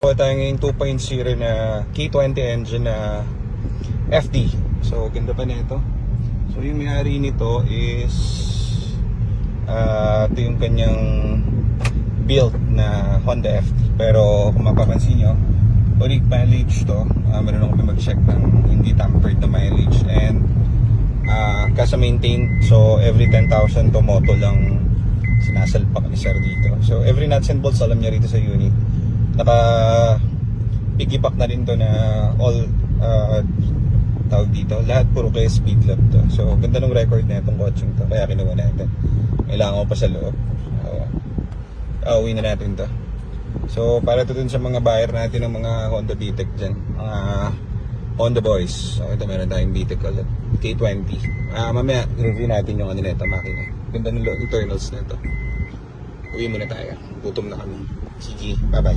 Tayo ngayon 2.0 na K20 engine na FD. So ganda pa nito. So yung may-ari nito is ito yung kanyang built na Honda FD. Pero kung mapapansin nyo, original mileage to. Meron kami mag-check ng hindi tampered na mileage and kasa maintained. So every 10,000 to moto lang sinasalpak ni sir dito. So every nuts and bolts alam niya rito sa unit. Naka piggyback na rin to na all tawag dito, lahat puro kaya speed lap to. So ganda ng record na itong coaching to, kaya kinuha natin. Kailangan ko pa sa loob. Uwi na natin to. So para to dun sa mga buyer natin ng mga Honda VTEC dyan, mga Honda boys. So ito meron tayong VTEC ulit, K20. Mamaya review natin yung ano nito, makina. Ganda ng internals nito. Uwi muna tayo, gutom na kami. Sige, bye bye.